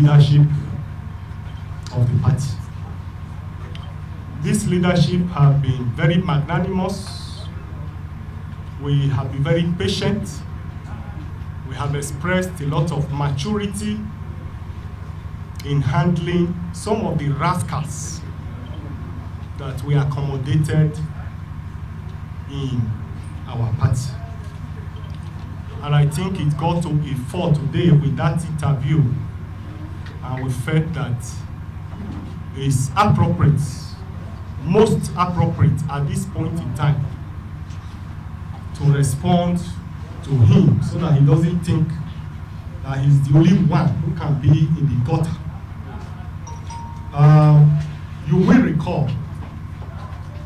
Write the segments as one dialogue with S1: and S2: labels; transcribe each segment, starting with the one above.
S1: leadership of the party. This leadership have been very magnanimous. We have been very patient. We have expressed a lot of maturity in handling some of the rascals that we accommodated in our party. And I think it got to a fore today with that interview, and we felt that it's appropriate, most appropriate at this point in time, to respond to him so that he doesn't think that he's the only one who can be in the gutter. You will recall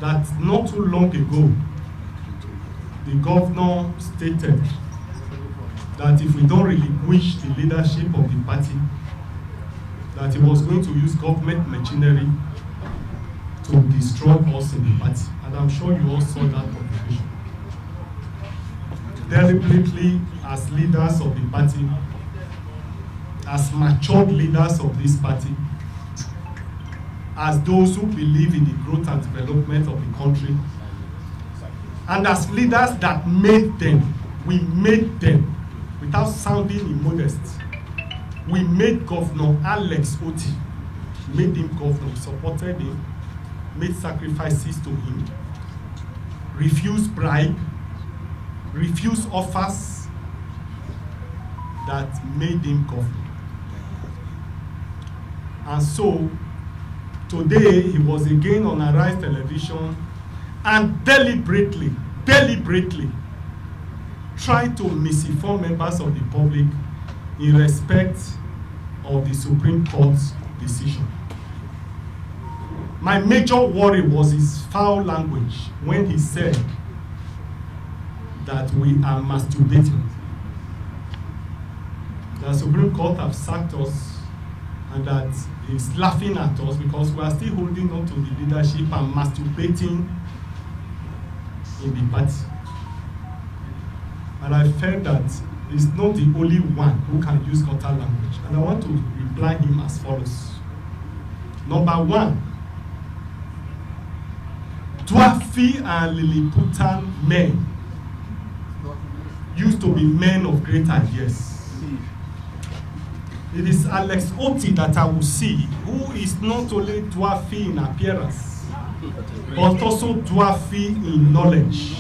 S1: that not too long ago, the governor stated that if we don't relinquish the leadership of the party, that he was going to use government machinery to destroy us in the party. And I'm sure you all saw that publication. Deliberately, as leaders of the party, as matured leaders of this party, as those who believe in the growth and development of the country, and as leaders that made them, we made them, without sounding immodest, we made Governor Alex Otti, made him governor, supported him, made sacrifices to him, refused bribe, refused offers that made him governor. And so, today he was again on Arise Television and deliberately tried to misinform members of the public in respect of the Supreme Court's decision. My major worry was his foul language when he said that we are masturbating. The Supreme Court have sacked us, and that he's laughing at us because we are still holding on to the leadership and masturbating in the party. And I felt that he's not the only one who can use gutter language. And I want to reply him as follows. Number one, Dwarfi and Lilliputian men used to be men of great ideas. It is Alex Otti that I will see, who is not only dwarfy in appearance, but also dwarfy in knowledge.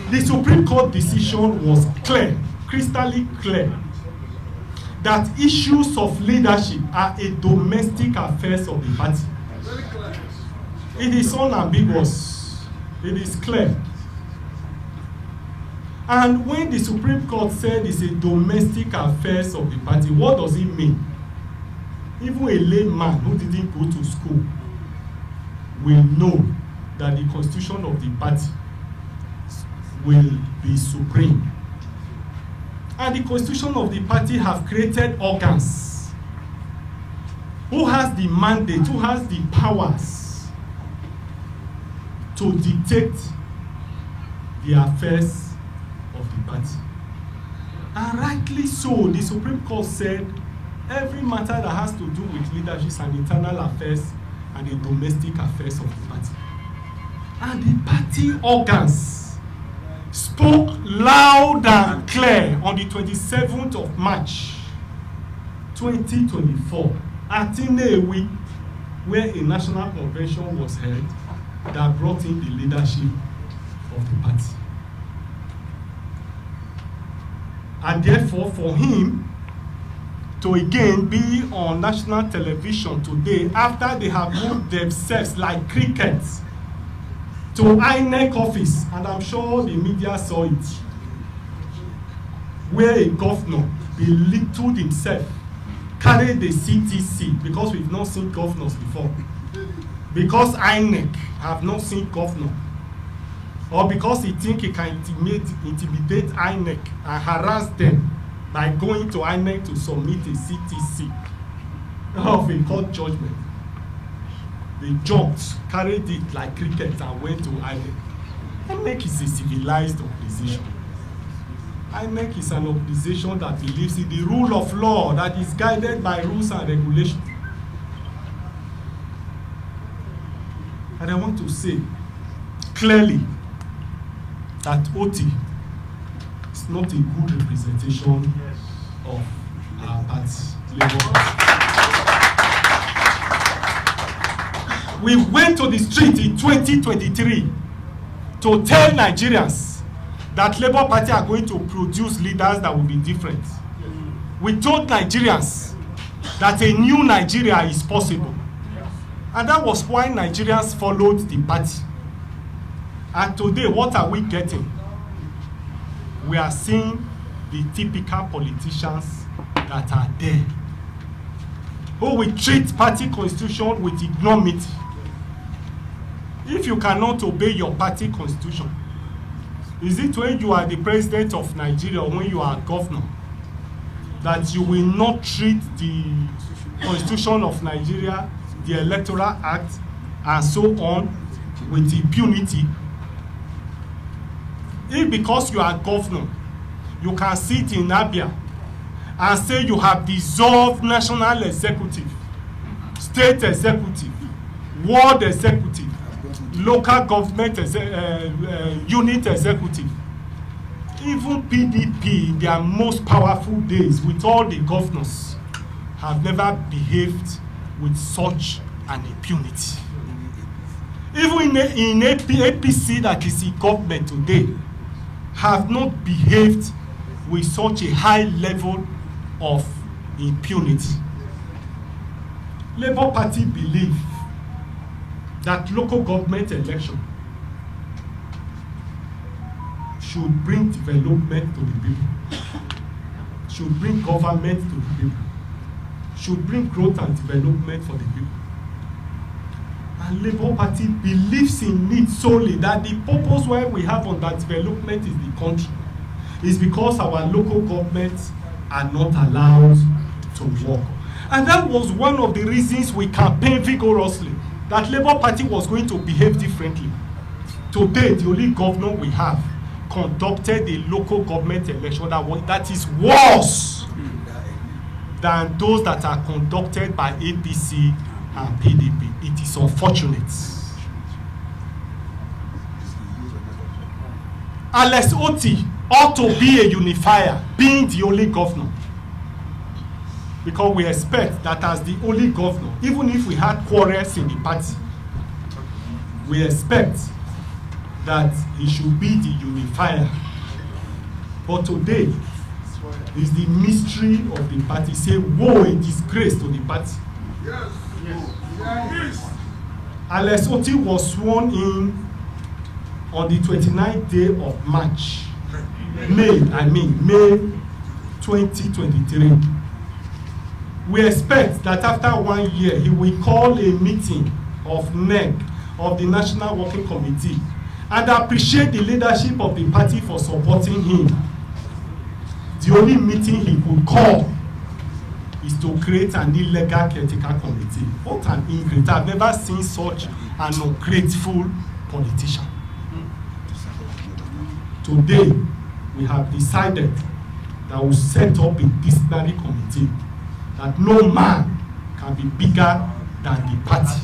S1: The Supreme Court decision was clear, crystal clear, that issues of leadership are a domestic affairs of the party. It is unambiguous. It is clear. And when the Supreme Court said it's a domestic affairs of the party, what does it mean? Even a layman who didn't go to school will know that the constitution of the party will be supreme. And the constitution of the party have created organs. Who has the mandate, who has the powers to dictate the affairs of the party. And rightly so, the Supreme Court said every matter that has to do with leadership and internal affairs and the domestic affairs of the party. And the party organs spoke loud and clear on the 27th of March 2024 at Inewi, where a national convention was held that brought in the leadership of the party. And therefore, for him to again be on national television today, after they have moved themselves like crickets to INEC office, and I'm sure the media saw it, where a governor belittled himself, carried the CTC, because we've not seen governors before, because INEC have not seen governor, or because he think he can intimidate INEC and harass them by going to INEC to submit a CTC of a court judgment. They jumped, carried it like cricket and went to INEC. INEC is a civilized organization. INEC is an organization that believes in the rule of law that is guided by rules and regulations. And I want to say clearly that Otti is not a good representation of our party, Labour Party. We went to the street in 2023 to tell Nigerians that Labour Party are going to produce leaders that will be different. We told Nigerians that a new Nigeria is possible. And that was why Nigerians followed the party. And today, what are we getting? We are seeing the typical politicians that are there, who will treat party constitution with enormity. If you cannot obey your party constitution, is it when you are the president of Nigeria or when you are governor that you will not treat the constitution of Nigeria, the Electoral Act, and so on with impunity? If because you are governor, you can sit in Abia and say you have dissolved national executive, state executive, ward executive, local government unit executive, even PDP in their most powerful days with all the governors have never behaved with such an impunity. Even in APC that is in government today have not behaved with such a high level of impunity. Labour Party believe that local government election should bring development to the people, should bring government to the people, should bring growth and development for the people. And Labour Party believes in it solely, that the purpose why we have on that development is the country is because our local governments are not allowed to work. And that was one of the reasons we campaigned vigorously that Labour Party was going to behave differently. Today, the only governor we have conducted a local government election that is worse than those that are conducted by APC and PDP. It is unfortunate. Alex Otti ought to be a unifier, being the only governor. Because we expect that as the only governor, even if we had quarrels in the party, we expect that he should be the unifier. But today is the mystery of the party. Say, woe, a disgrace to the party. Yes. Yes. Alex Otti was sworn in on the 29th day of March, May 2023. We expect that after 1 year, he will call a meeting of NEC, of the National Working Committee, and appreciate the leadership of the party for supporting him. The only meeting he could call is to create an illegal caretaker committee. What an ingrate. I've never seen such an ungrateful politician. Today, we have decided that we'll set up a disciplinary committee, that no man can be bigger than the party.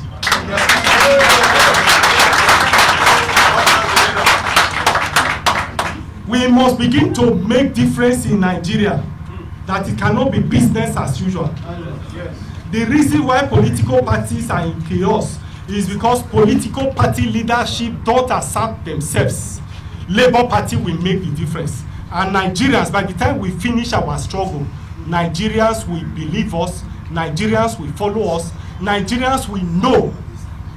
S1: We must begin to make difference in Nigeria, that it cannot be business as usual. The reason why political parties are in chaos is because political party leadership don't accept themselves. Labour Party will make the difference. And Nigerians, by the time we finish our struggle, Nigerians will believe us, Nigerians will follow us, Nigerians will know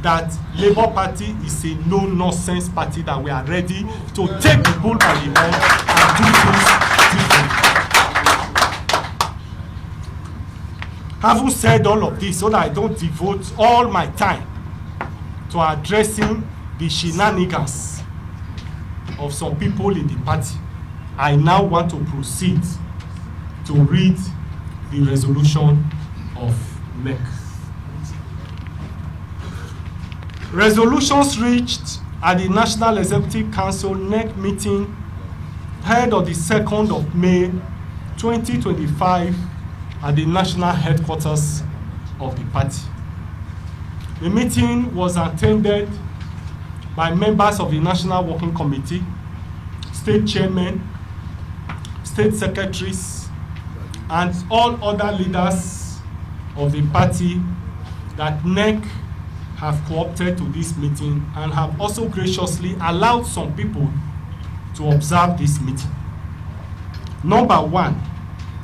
S1: that Labour Party is a no-nonsense party, that we are ready to take the bull by the horn and do things differently. Having said all of this, so that I don't devote all my time to addressing the shenanigans of some people in the party, I now want to proceed to read the resolution of NEC. Resolutions reached at the National Executive Council NEC meeting held on the 2nd of May 2025 at the national headquarters of the party. The meeting was attended by members of the National Working Committee, state chairmen, state secretaries, and all other leaders of the party that NEC have co-opted to this meeting and have also graciously allowed some people to observe this meeting. Number one,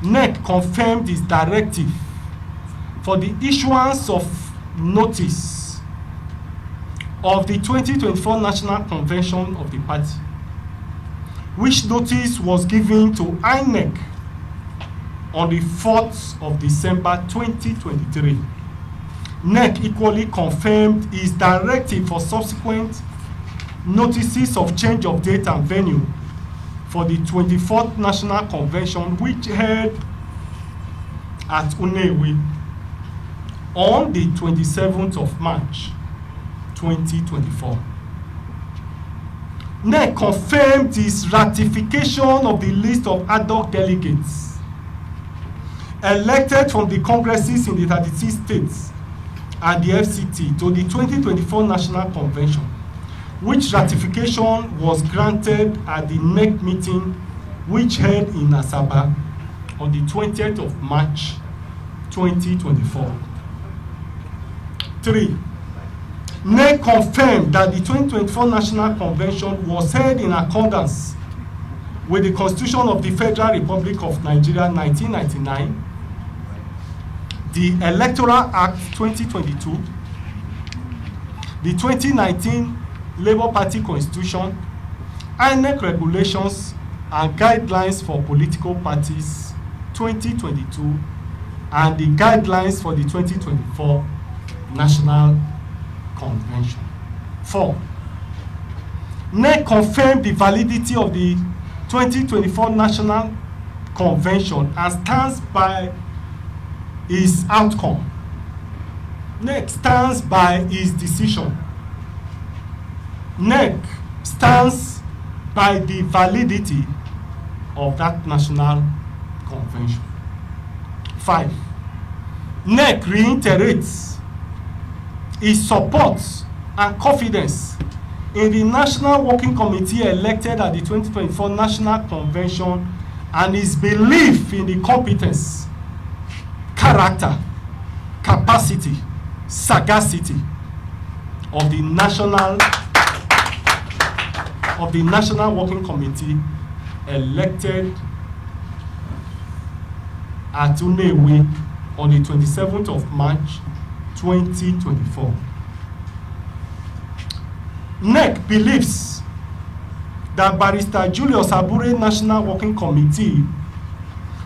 S1: NEC confirmed its directive for the issuance of notice of the 2024 National Convention of the party, which notice was given to INEC on the 4th of December 2023. NEC equally confirmed its directive for subsequent notices of change of date and venue for the 24th National Convention, which held at Unewi on the 27th of March 2024. NEC confirmed its ratification of the list of ad hoc delegates elected from the congresses in the 36 states and the FCT to the 2024 National Convention, which ratification was granted at the NEC meeting which held in Asaba on the 20th of March 2024. 3. NEC confirmed that the 2024 National Convention was held in accordance with the Constitution of the Federal Republic of Nigeria 1999, the Electoral Act 2022, the 2019 Labour Party Constitution, INEC regulations and guidelines for political parties 2022, and the guidelines for the 2024 National Convention. 4. NEC confirmed the validity of the 2024 National Convention and stands by its outcome. NEC stands by its decision. NEC stands by the validity of that National Convention. 5. NEC reiterates its support and confidence in the National Working Committee elected at the 2024 National Convention and its belief in the competence, character, capacity, sagacity of the National Working Committee elected at Unewi on the 27th of March 2024. NEC believes that Barrister Julius Abure National Working Committee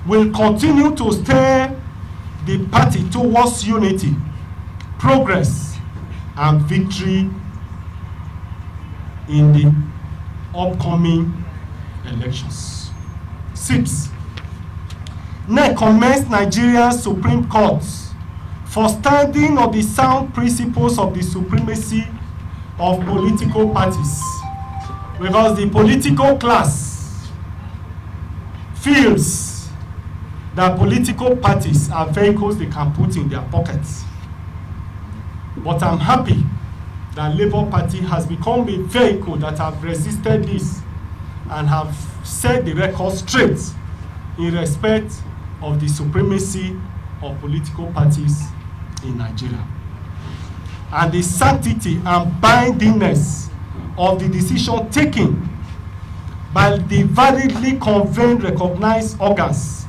S1: will continue to steer the party towards unity, progress, and victory in the upcoming elections. 6. NEC commends Nigeria's Supreme Court for standing on the sound principles of the supremacy of political parties, because the political class feels that political parties are vehicles they can put in their pockets. But I'm happy that Labour Party has become a vehicle that have resisted this and have set the record straight in respect of the supremacy of political parties in Nigeria, and the sanctity and bindingness of the decision taken by the validly convened recognized organs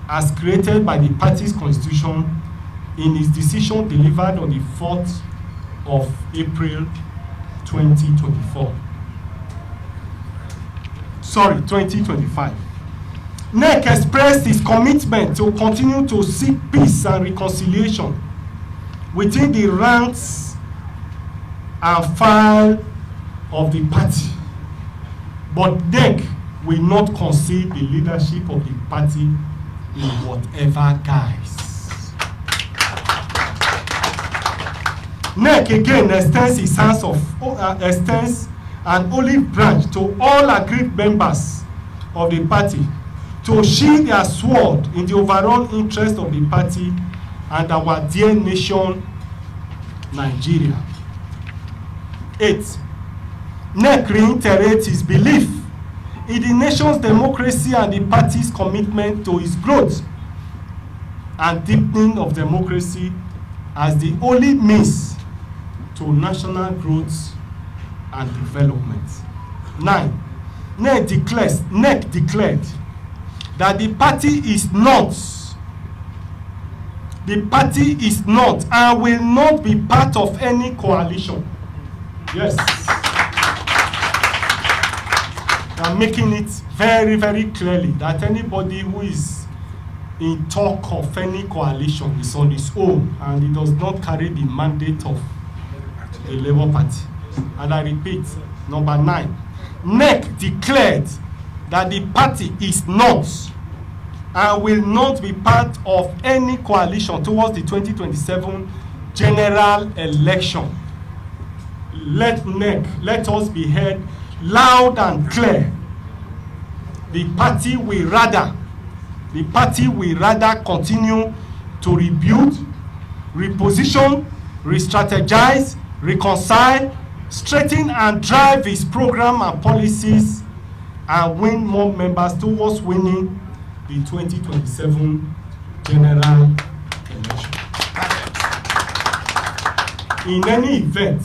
S1: as created by the party's constitution in its decision delivered on the 4th of April 2024. 2025. NEC expressed its commitment to continue to seek peace and reconciliation within the ranks and file of the party, but NEC will not concede the leadership of the party in whatever guise. NEC again extends an olive branch to all aggrieved members of the party to sheathe their sword in the overall interest of the party and our dear nation, Nigeria. 8. NEC reiterates its belief in the nation's democracy and the party's commitment to its growth and deepening of democracy as the only means to national growth and development. 9. NEC declared that the party is not and will not be part of any coalition. Yes. I'm making it very, very clearly that anybody who is in talk of any coalition is on his own and he does not carry the mandate of the Labour Party. And I repeat, number 9, NEC declared that the party is not and will not be part of any coalition towards the 2027 general election. Let us be heard loud and clear. The party will rather continue to rebuild, reposition, re-strategize, reconcile, straighten and drive its program and policies and win more members towards winning the 2027 general election. In any event,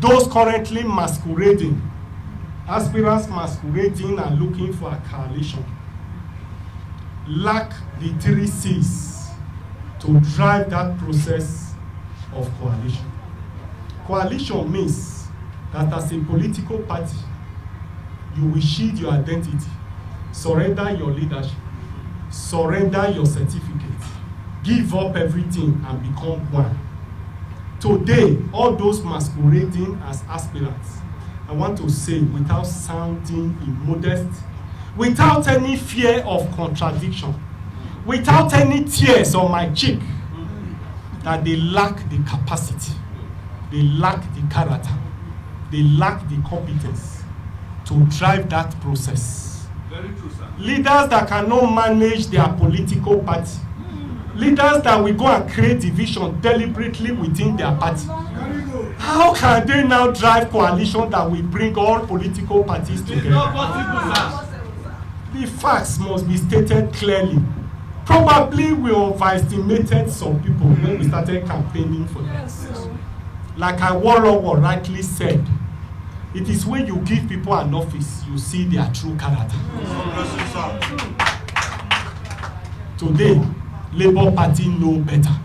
S1: those currently masquerading, aspirants masquerading and looking for a coalition, lack the 3 C's to drive that process of coalition. Coalition means that as a political party, you will shield your identity, surrender your leadership, surrender your certificate, give up everything and become one. Today, all those masquerading as aspirants, I want to say without sounding immodest, without any fear of contradiction, without any tears on my cheek, that they lack the capacity, they lack the character, they lack the competence to drive that process.
S2: Very true, sir.
S1: Leaders that cannot manage their political party, leaders that will go and create division deliberately within their party. How can they now drive coalition that will bring all political parties together?
S2: It's not possible, sir.
S1: The facts must be stated clearly. Probably we overestimated some people when we started campaigning for them. Like Awolowo rightly said, it is when you give people an office, you see their true character. Today, Labour Party know better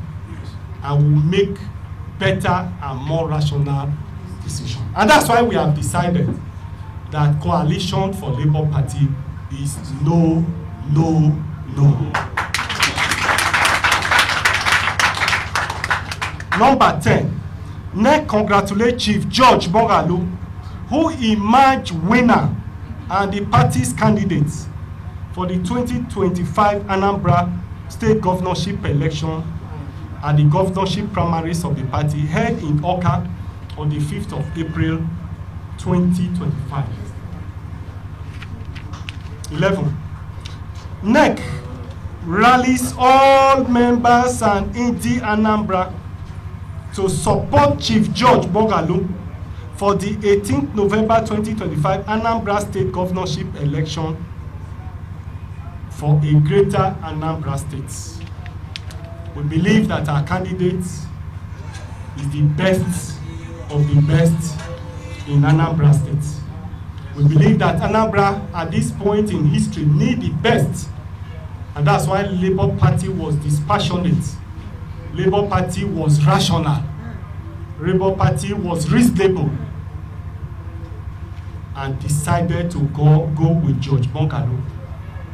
S1: and will make better and more rational decisions. And that's why we have decided that coalition for Labour Party is no, no, no. Number 10, NEC congratulate Chief George Moghalu, who emerged winner and the party's candidates for the 2025 Anambra State Governorship election and the governorship primaries of the party held in Awka on the 5th of April 2025. 11. NEC rallies all members and Indi Anambra to support Chief George Moghalu for the 18th November 2025 Anambra State Governorship election for a greater Anambra State. We believe that our candidate is the best of the best in Anambra State. We believe that Anambra at this point in history need the best, and that's why Labour Party was dispassionate. Labour Party was rational. Labour Party was reasonable and decided to go with George Moghalu,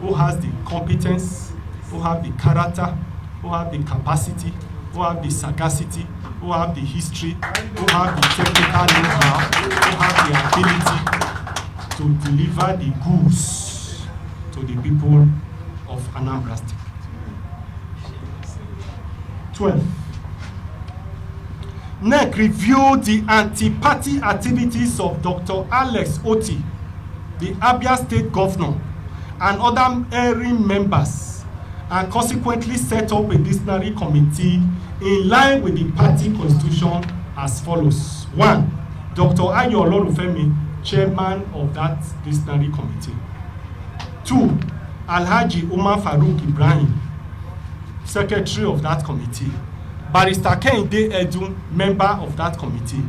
S1: who has the competence, who have the character, who have the capacity, who have the sagacity, who have the history, who have the technical know-how, who have the ability to deliver the goods to the people of Anambra State. 12. NEC reviewed the anti-party activities of Dr. Alex Otti, the Abia State Governor, and other erring members, and consequently set up a disciplinary committee in line with the party constitution as follows. 1. Dr. Ayo Olorunfemi, chairman of that disciplinary committee. 2. Alhaji Umar Farouk Ibrahim, secretary of that committee. Barrister Kehinde Edun, member of that committee.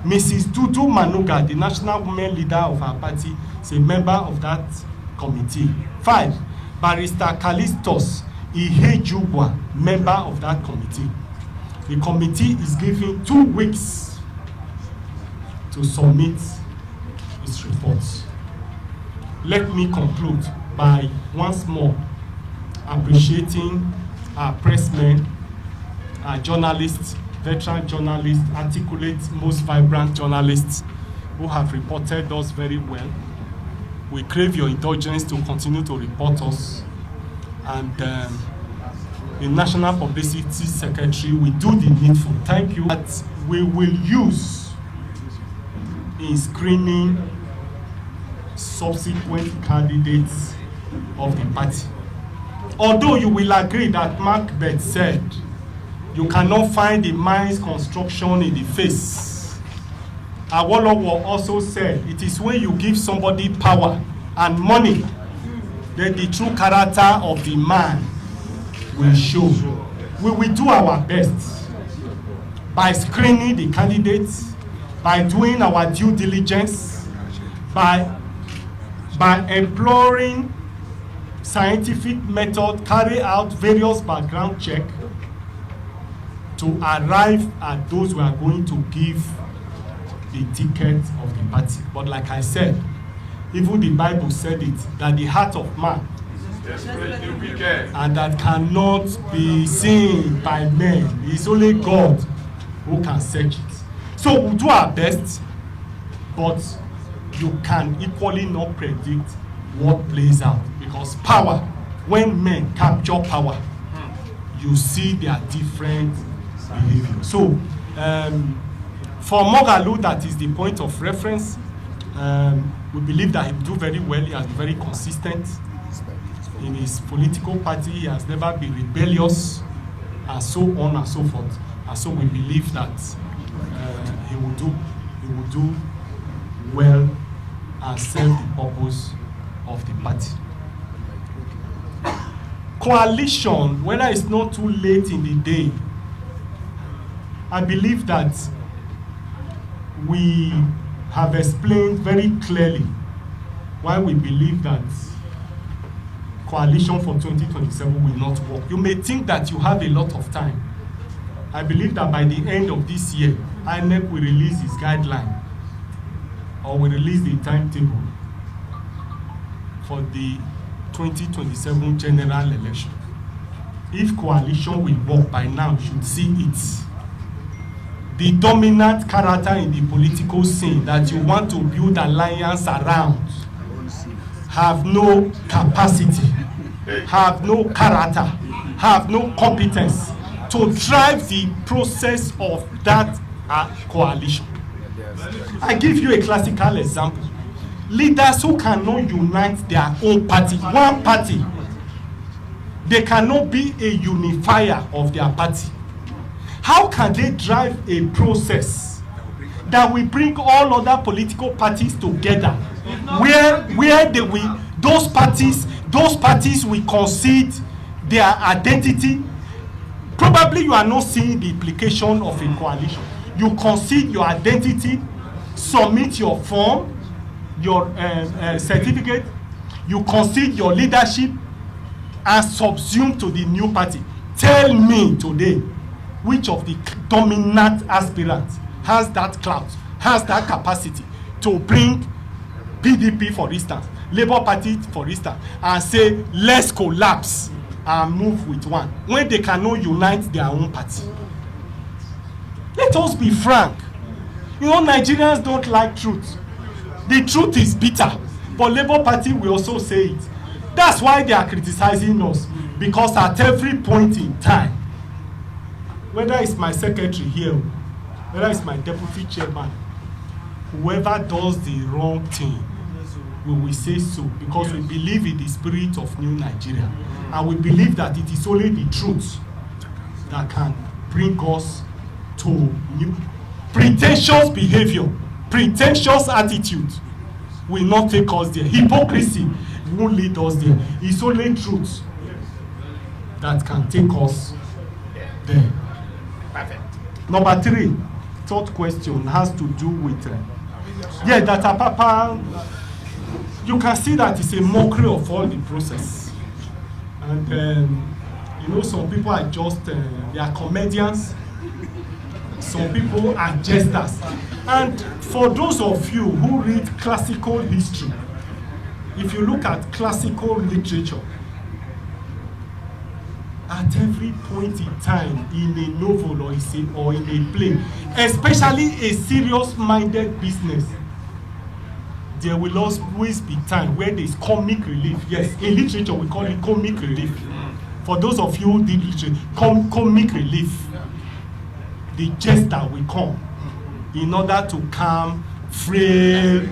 S1: Mrs. Dudu Manuga, the national women leader of our party, is a member of that committee. 5. Barrister Callistus Ihejubwa, member of that committee. The committee is given 2 weeks to submit its reports. Let me conclude by once more appreciating our pressmen, our journalists, veteran journalists, articulate, most vibrant journalists who have reported us very well. We crave your indulgence to continue to report us. And the National Publicity Secretary will do the needful. Thank you. That we will use in screening subsequent candidates of the party. Although you will agree that Macbeth said, you cannot find the mind's construction in the face. Awolowo also said, it is when you give somebody power and money that the true character of the man will show. We will do our best by screening the candidates, by doing our due diligence, by employing scientific method, carry out various background check to arrive at those we are going to give the ticket of the party. But like I said, even the Bible said it, that the heart of man and that cannot be seen by men. It's only God who can search it. So we'll do our best, but you can equally not predict what plays out, because power, when men capture power, you see their different behavior. So for Moghalu, that is the point of reference. We believe that he will do very well. He has been very consistent in his political party. He has never been rebellious, and so on and so forth. And so we believe that he will do well and serve the purpose of the party. Coalition, whether it's not too late in the day, I believe that we have explained very clearly why we believe that coalition for 2027 will not work. You may think that you have a lot of time. I believe that by the end of this year, INEC will release its guideline or will release the timetable for the 2027 general election. If coalition will work, by now you should see it. The dominant character in the political scene that you want to build alliance around have no capacity, have no character, have no competence to drive the process of that coalition. I give you a classical example. Leaders who cannot unite their own party, one party, they cannot be a unifier of their party. How can they drive a process that will bring all other political parties together, where they will, those parties will concede their identity? Probably you are not seeing the implication of a coalition. You concede your identity, submit your form, your certificate, you concede your leadership, and subsume to the new party. Tell me today, which of the dominant aspirants has that clout, has that capacity to bring PDP, for instance, Labour Party, for instance, and say, let's collapse and move with one, when they cannot unite their own party? Let us be frank. You know, Nigerians don't like truth. The truth is bitter, but Labour Party will also say it. That's why they are criticizing us, because at every point in time, whether it's my secretary here, whether it's my deputy chairman, whoever does the wrong thing we will say so, because we believe in the spirit of new Nigeria, and we believe that it is only the truth that can bring us to new. Pretentious behavior, pretentious attitude will not take us there. Hypocrisy won't lead us there. It's only truth that can take us there. Perfect. Number 3, third question has to do with that Papa, you can see that it's a mockery of all the process. And you know, some people are just they are comedians, some people are jesters. And for those of you who read classical history, if you look at classical literature, at every point in time in a novel or in a play, especially a serious-minded business, there will always be time where there is comic relief. Yes, in literature we call it comic relief. For those of you who did literature, comic relief. The jester will come in order to calm frail